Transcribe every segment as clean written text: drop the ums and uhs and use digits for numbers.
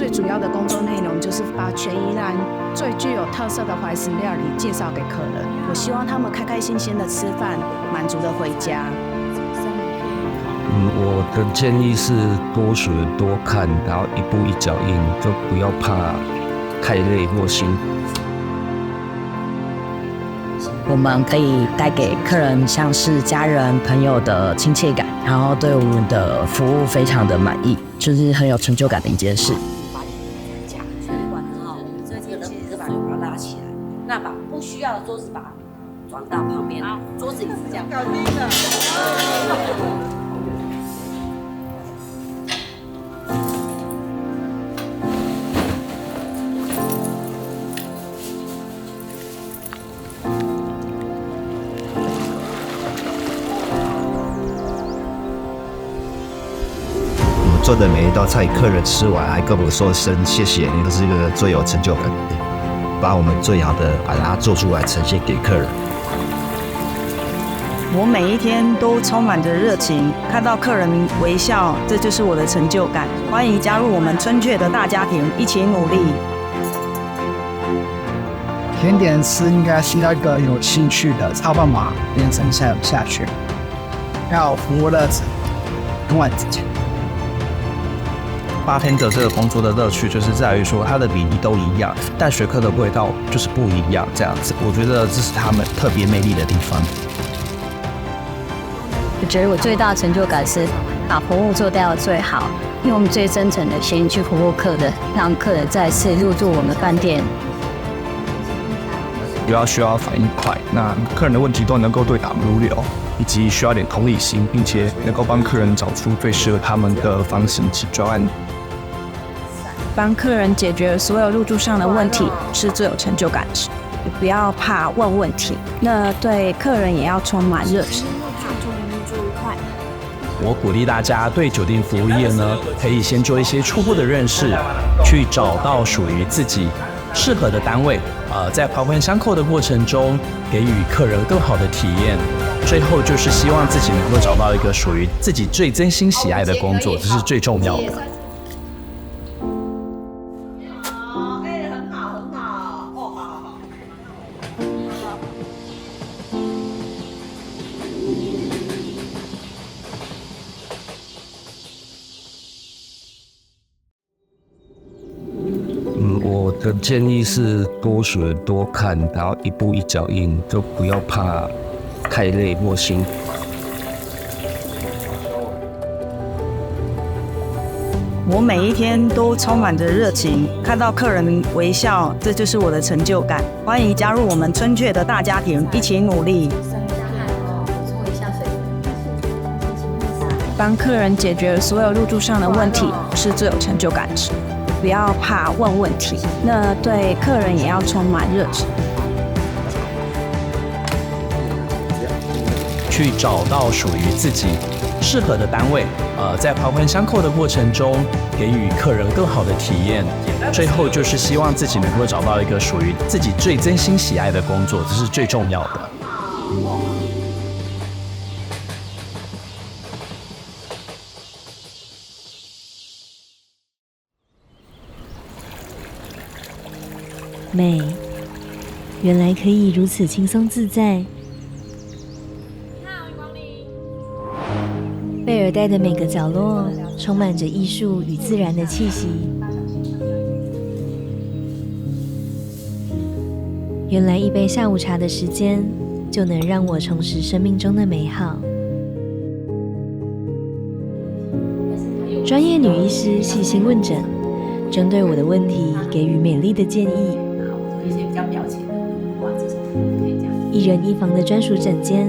最主要的工作内容就是把全宜兰最具有特色的怀石料理介绍给客人。我希望他们开开心心的吃饭，满足的回家。我的建议是多学多看，然后一步一脚印，就不要怕太累或辛苦。我们可以带给客人像是家人朋友的亲切感，然后对我们的服务非常的满意，就是很有成就感的一件事。所以这个人是把它拉起来，那把不需要的桌子把它转到旁边，桌子也是这样。搞定了。做的每一道菜，客人吃完还跟我说声谢谢，那个是一个最有成就感的，把我们最好的把它做出来呈现给客人。我每一天都充满着热情，看到客人微笑，这就是我的成就感。欢迎加入我们春雀的大家庭，一起努力。甜点师应该是那个有兴趣的，才有办法变成下去。要服务热忱，很晚之前。bartender 这个工作的乐趣就是在于说，它的比例都一样，但学科的味道就是不一样，这样子，我觉得这是他们特别魅力的地方。我觉得我最大的成就感是把服务做到最好，用最真诚的心去服务客人，让客人再次入住我们饭店。需要反应快，那客人的问题都能够对答如流，以及需要点同理心，并且能够帮客人找出最适合他们的方式及专案。帮客人解决所有入住上的问题是最有成就感的。不要怕问问题，那对客人也要充满热情。我鼓励大家对酒店服务业呢，可以先做一些初步的认识，去找到属于自己适合的单位，在环环相扣的过程中，给予客人更好的体验。最后就是希望自己能够找到一个属于自己最真心喜爱的工作，这是最重要的。我的建议是多学多看，然后一步一脚印，就不要怕太累或辛苦。我每一天都充满着热情，看到客人微笑，这就是我的成就感。欢迎加入我们春雀的大家庭，一起努力。帮客人解决所有入住上的问题是最有成就感的。不要怕问问题，那对客人也要充满热情。去找到属于自己适合的单位，在环环相扣的过程中，给予客人更好的体验。最后就是希望自己能够找到一个属于自己最真心喜爱的工作，这是最重要的。美，原来可以如此轻松自在。贝尔戴的每个角落充满着艺术与自然的气息。原来一杯下午茶的时间就能让我重拾生命中的美好。专业女医师细心问诊，针对我的问题给予美丽的建议。一人一房的专属诊间，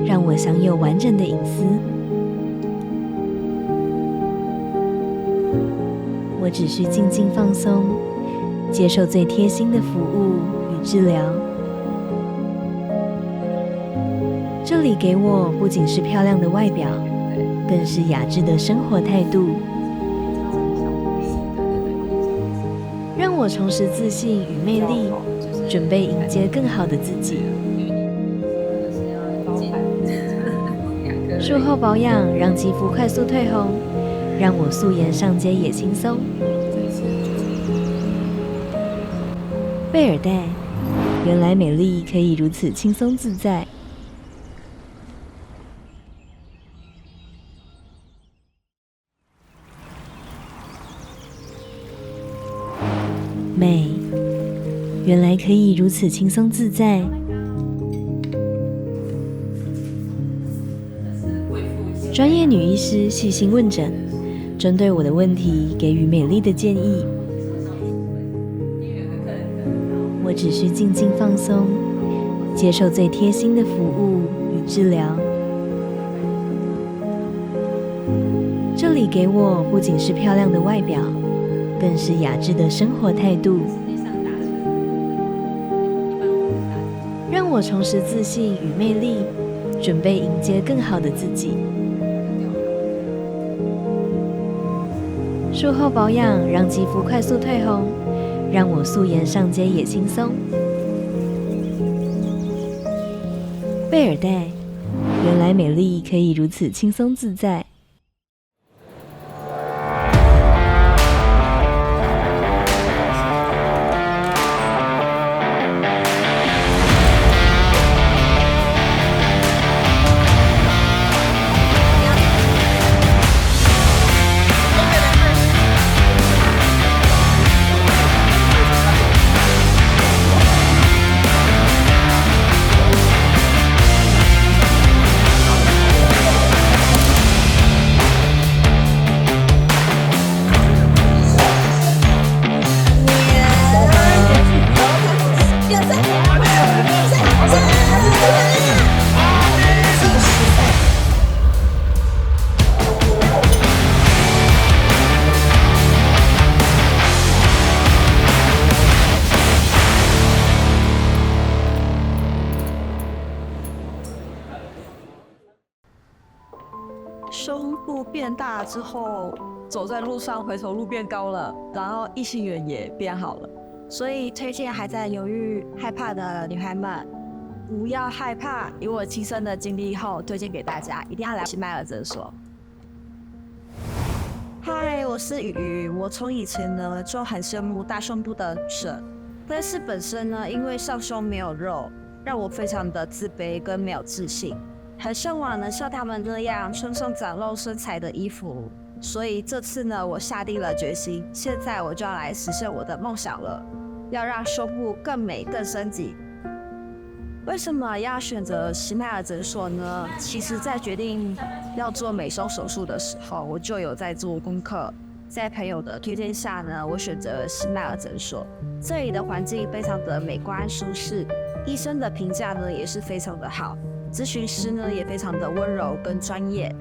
让我享有完整的隐私。我只需静静放松，接受最贴心的服务与治疗。这里给我不仅是漂亮的外表，更是雅致的生活态度，让我重拾自信与魅力，准备迎接更好的自己。术后保养让肌肤快速褪红，让我素颜上街也轻松。贝尔黛，原来美丽可以如此轻松自在。美，原来可以如此轻松自在。专业女医师细心问诊，针对我的问题给予美丽的建议。我只需静静放松，接受最贴心的服务与治疗。这里给我不仅是漂亮的外表，更是雅致的生活态度，让我重拾自信与魅力，准备迎接更好的自己。术后保养让肌肤快速褪红，让我素颜上街也轻松。贝尔黛，原来美丽可以如此轻松自在。胸部变大之后，走在路上回头路变高了，然后异性缘也变好了。所以推荐还在犹豫、害怕的女孩们，不要害怕。以我亲身的经历后，推荐给大家，一定要来喜麦尔诊所。嗨，我是雨雨。我从以前呢就很羡慕大胸部的女生，但是本身呢，因为上胸没有肉，让我非常的自卑跟没有自信。很向往能像他们那样身上长肉身材的衣服，所以这次呢，我下定了决心，现在我就要来实现我的梦想了，要让胸部更美更升级。为什么要选择喜麦尔诊所呢？其实在决定要做美胸手术的时候，我就有在做功课，在朋友的推荐下呢，我选择喜麦尔诊所。这里的环境非常的美观舒适，医生的评价呢也是非常的好。咨询师呢也非常的温柔跟专业，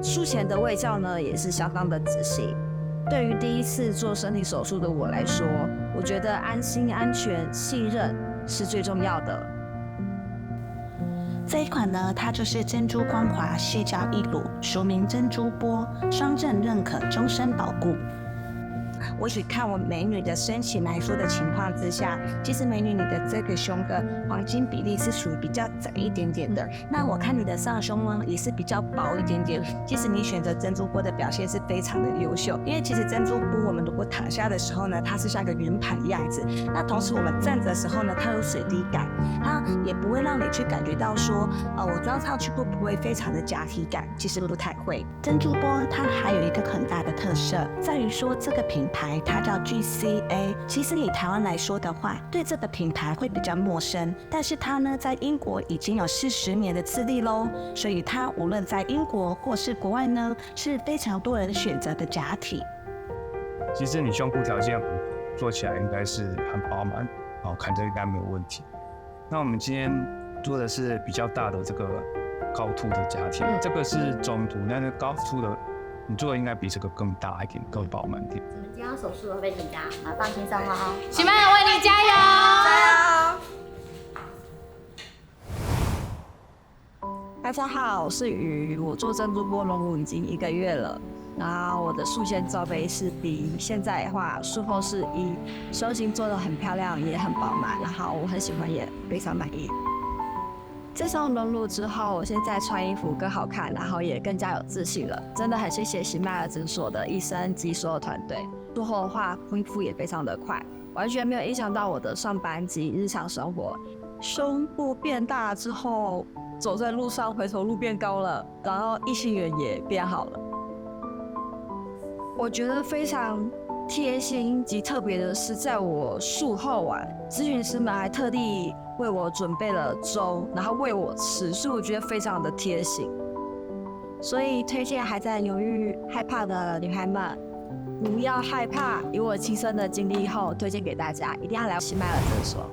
术前的卫教呢也是相当的仔细。对于第一次做身体手术的我来说，我觉得安心、安全、信任是最重要的。这一款呢，它就是珍珠光滑矽胶一乳，俗名珍珠波，双证认可，终身保固。我只看我美女的身形来说的情况之下，其实美女你的这个胸的黄金比例是属于比较窄一点点的。那我看你的上胸呢也是比较薄一点点。其实你选择珍珠波的表现是非常的优秀，因为其实珍珠波我们如果躺下的时候呢，它是像一个圆盘的样子。那同时我们站着的时候呢，它有水滴感，它也不会让你去感觉到说，我装上去会不会非常的假体感？其实不太会。珍珠波它还有一个很大的特色，在于说这个品牌它叫 GCA， 其实以台湾来说的话，对这个品牌会比较陌生，但是它呢在英国已经有40年的资历咯，所以它无论在英国或是国外呢，是非常多人选择的假体。其实你胸部条件做起来应该是很饱满，看着应该没有问题。那我们今天做的是比较大的这个高凸的假体，这个是中凸，但是高凸的你做的应该比这个更大一点，更饱满一点。我们今天手术会被紧张，放心上话哦。喜麦尔为你加油！加油！大家好，我是雨，我做珍珠波隆乳已经1个月了。然后我的术前罩杯是 B， 现在的话术后是E，胸型做得很漂亮，也很饱满，然后我很喜欢，也非常满意。自从隆乳之后，我现在穿衣服更好看，然后也更加有自信了。真的很谢谢喜麦尔诊所的医生及所有团队。术后的话恢复也非常的快，完全没有影响到我的上班及日常生活。胸部变大之后，走在路上回头路变高了，然后异性缘也变好了。我觉得非常贴心及特别的是，在我术后完，咨询师们还特地为我准备了粥，然后喂我吃，所以我觉得非常的贴心。所以推荐还在犹豫害怕的女孩们，不要害怕，以我亲身的经历后推荐给大家，一定要来喜麦尔诊所。